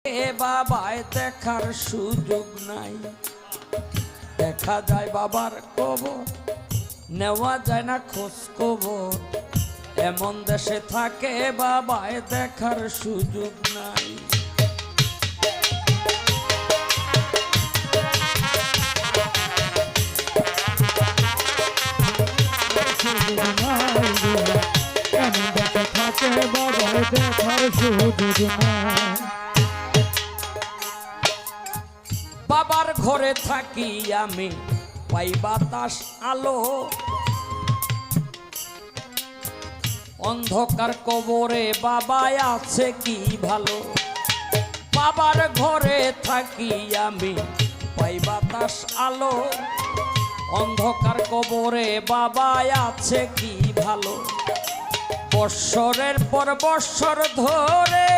এ বাবায় দেখার সুযোগ নাই, দেখা যায় বাবার কবর, নেওয়া যায় না খোঁজ খবর। এমন দেশে থাকে বাবায় দেখার সুযোগ নাই। বাবার ঘরে থাকি আমি, পাই বাতাস আলো, অন্ধকার কবরে বাবা আছে কি ভালো। বাবার ঘরে থাকি আমি, পাই বাতাস আলো, অন্ধকার কবরে বাবা আছে কি ভালো। বৎসরের পর বৎসর ধরে